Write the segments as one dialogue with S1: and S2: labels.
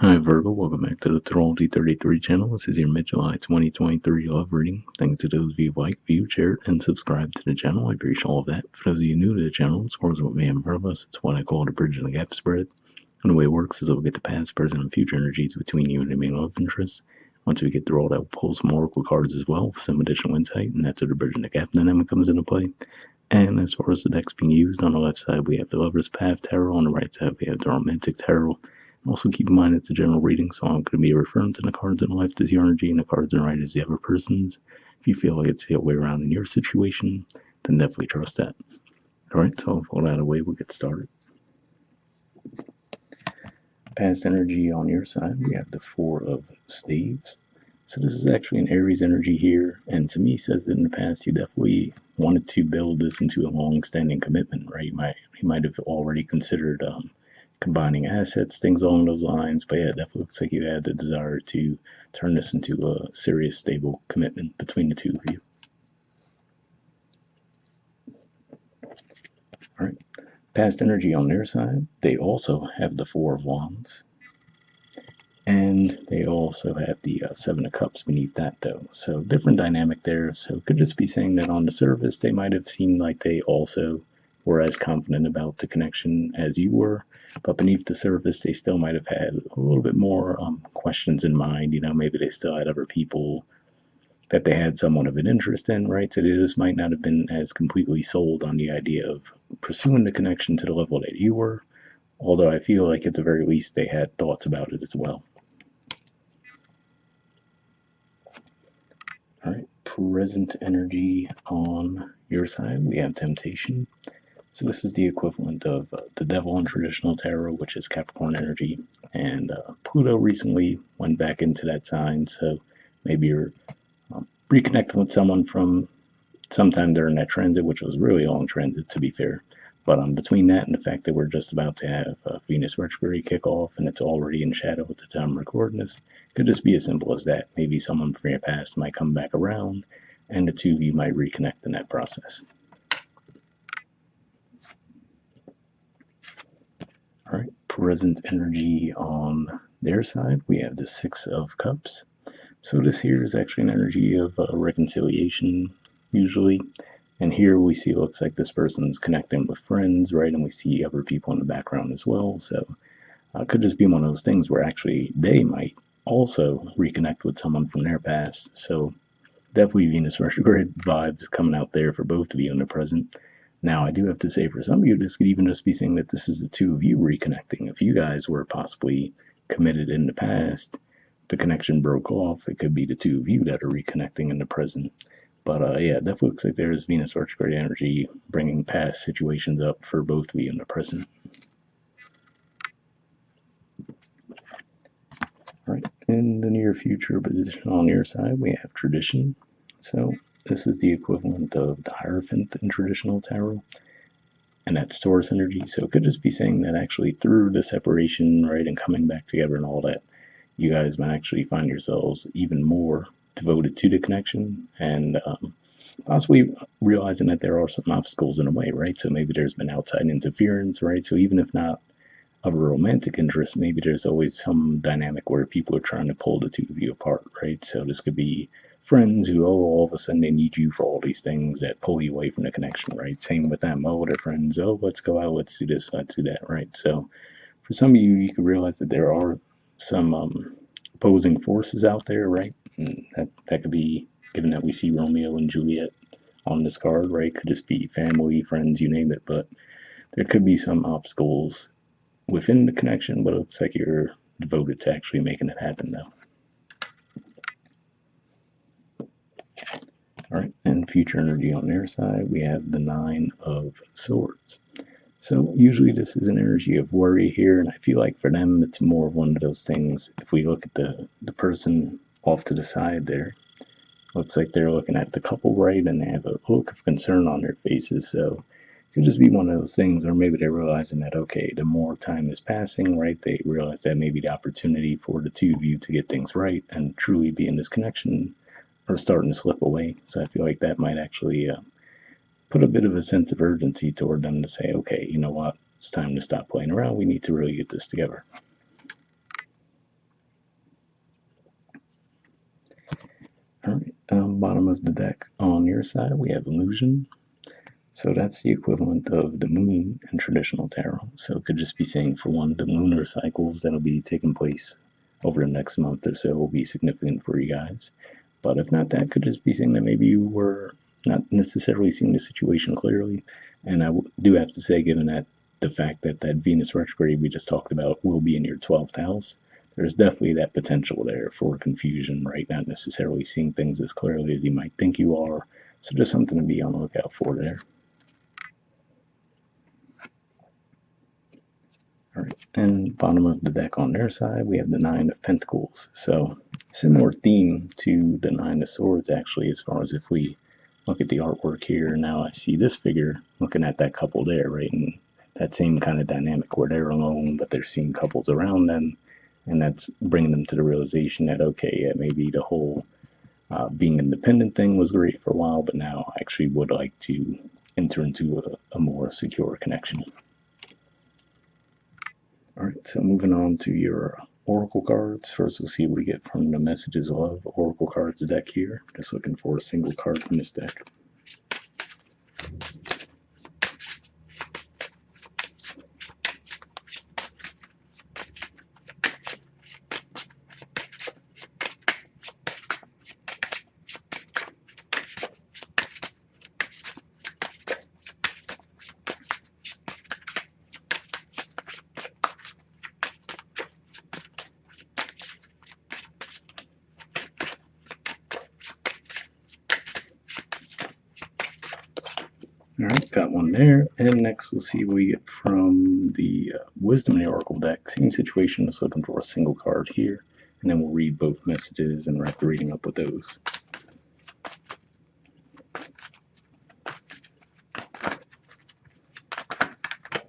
S1: Hi Virgo, welcome back to the Astrology 33 channel. This is your mid-July 2023 love reading. Thanks to those of you who like, view, share, and subscribe to the channel. I appreciate all of that. For those of you new to the channel, as far as what we have in front of us, it's what I call the bridge and the gap spread. And the way it works is that we'll get the past, present, and future energies between you and the main love interest. Once we get through all that, we'll pull some oracle cards as well for some additional insight, and that's where the bridge and the gap dynamic comes into play. And as far as the decks being used, on the left side we have the Lover's Path Tarot, on the right side we have the Romantic Tarot. Also keep in mind it's a general reading, so I'm going to be referring to the cards on the left as your energy and the cards on the right as the other person's. If you feel like it's the other way around in your situation, then definitely trust that. Alright, so with all that out of the way, we'll get started. Past energy on your side, we have the Four of Staves. So this is actually an Aries energy here, and to me says that in the past you definitely wanted to build this into a long-standing commitment, right? You might have already considered combining assets, things along those lines, but yeah, it definitely looks like you had the desire to turn this into a serious, stable commitment between the two of you. All right. Past energy on their side, they also have the Four of Wands. And they also have the Seven of Cups beneath that, though. So different dynamic there. So it could just be saying that on the surface, they might have seemed like they also were as confident about the connection as you were. But beneath the surface, they still might have had a little bit more questions in mind. You know, maybe they still had other people that they had somewhat of an interest in, right? So they just might not have been as completely sold on the idea of pursuing the connection to the level that you were. Although I feel like at the very least, they had thoughts about it as well. All right, present energy on your side, we have temptation. So this is the equivalent of the devil in traditional tarot, which is Capricorn energy. And Pluto recently went back into that sign, so maybe you're reconnecting with someone from sometime during that transit, which was really a long transit, to be fair. But between that and the fact that we're just about to have Venus retrograde kick off and it's already in shadow at the time I'm recording this, could just be as simple as that. Maybe someone from your past might come back around and the two of you might reconnect in that process. All right, present energy on their side, we have the Six of Cups. So this here is actually an energy of reconciliation, usually. And here we see it looks like this person's connecting with friends, right? And we see other people in the background as well. So it could just be one of those things where actually they might also reconnect with someone from their past. So definitely Venus retrograde vibes coming out there for both of you in the present. Now, I do have to say, for some of you, this could even just be saying that this is the two of you reconnecting. If you guys were possibly committed in the past, the connection broke off, it could be the two of you that are reconnecting in the present. But yeah, it definitely looks like there's Venus retrograde energy bringing past situations up for both of you in the present. All right, in the near future position on your side, we have tradition. So this is the equivalent of the Hierophant in traditional tarot, and that's Taurus energy. So it could just be saying that actually through the separation, right, and coming back together and all that, you guys might actually find yourselves even more devoted to the connection and possibly realizing that there are some obstacles in the way, right? So maybe there's been outside interference, right? So even if not of a romantic interest, maybe there's always some dynamic where people are trying to pull the two of you apart, right? So this could be friends who, all of a sudden they need you for all these things that pull you away from the connection, right? Same with them. Oh, their friends, oh, let's go out, let's do this, let's do that, right? So for some of you, you could realize that there are some opposing forces out there, right? And that could be, given that we see Romeo and Juliet on this card, right? Could just be family, friends, you name it. But there could be some obstacles within the connection, but it looks like you're devoted to actually making it happen, though. All right, and future energy on their side, we have the Nine of Swords. So usually this is an energy of worry here, and I feel like for them it's more of one of those things. If we look at the person off to the side there, looks like they're looking at the couple, right, and they have a look of concern on their faces. So it could just be one of those things, or maybe they're realizing that, okay, the more time is passing, right, they realize that maybe the opportunity for the two of you to get things right and truly be in this connection are starting to slip away. So I feel like that might actually put a bit of a sense of urgency toward them to say, okay, you know what, it's time to stop playing around. We need to really get this together. bottom of the deck on your side, we have illusion. So that's the equivalent of the moon in traditional tarot. So it could just be saying, for one, the lunar cycles that'll be taking place over the next month or so will be significant for you guys. But if not, that could just be saying that maybe you were not necessarily seeing the situation clearly. And I do have to say, given that the fact that that Venus retrograde we just talked about will be in your 12th house, there's definitely that potential there for confusion, right? Not necessarily seeing things as clearly as you might think you are. So just something to be on the lookout for there. All right, and bottom of the deck on their side, we have the Nine of Pentacles. So similar theme to the Nine of Swords, actually, as far as if we look at the artwork here. Now I see this figure looking at that couple there, right? And that same kind of dynamic where they're alone, but they're seeing couples around them. And that's bringing them to the realization that, okay, yeah, maybe the whole being independent thing was great for a while, but now I actually would like to enter into a more secure connection. Alright, so moving on to your Oracle cards. First, we'll see what we get from the Messages of Love Oracle cards deck here. Just looking for a single card from this deck. Alright, got one there. And next we'll see what we get from the Wisdom in the Oracle deck. Same situation, just looking for a single card here. And then we'll read both messages and wrap the reading up with those.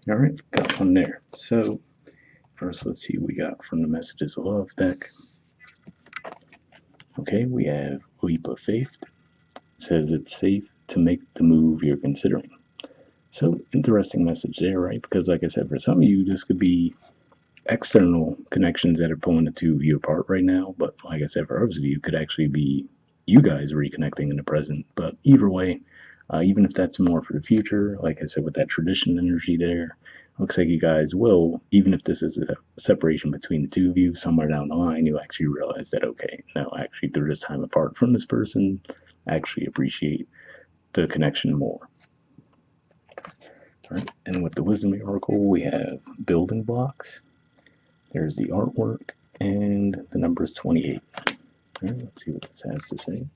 S1: Alright, got one there. So first let's see what we got from the Messages of Love deck. Okay, we have Leap of Faith. Says it's safe to make the move you're considering. So interesting message there, right? Because like I said, for some of you, this could be external connections that are pulling the two of you apart right now. But like I said, for others of you, it could actually be you guys reconnecting in the present. But either way, even if that's more for the future, like I said, with that tradition energy there, looks like you guys will, even if this is a separation between the two of you, somewhere down the line, you actually realize that, okay, no, actually through this time apart from this person, actually appreciate the connection more. All right, and with the Wisdom Oracle, we have building blocks. There's the artwork, and the number is 28. All right, let's see what this has to say.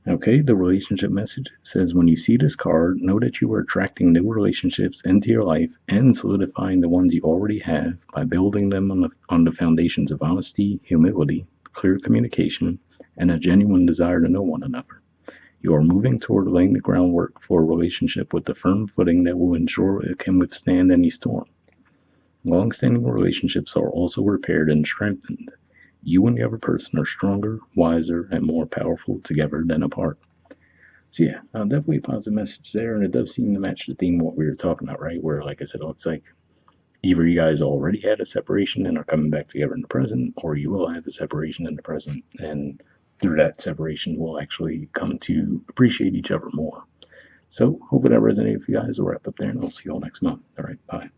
S1: Okay, the relationship message says, when you see this card, know that you are attracting new relationships into your life and solidifying the ones you already have by building them on the foundations of honesty, humility, clear communication, and a genuine desire to know one another. You are moving toward laying the groundwork for a relationship with a firm footing that will ensure it can withstand any storm. Long-standing relationships are also repaired and strengthened. You and the other person are stronger, wiser, and more powerful together than apart. So yeah, definitely a positive message there, and it does seem to match the theme of what we were talking about, right? Where, like I said, it looks like either you guys already had a separation and are coming back together in the present, or you will have a separation in the present, and through that separation will actually come to appreciate each other more. So hopefully that resonated with you guys. We'll wrap up there, and I'll see you all next month. All right, bye.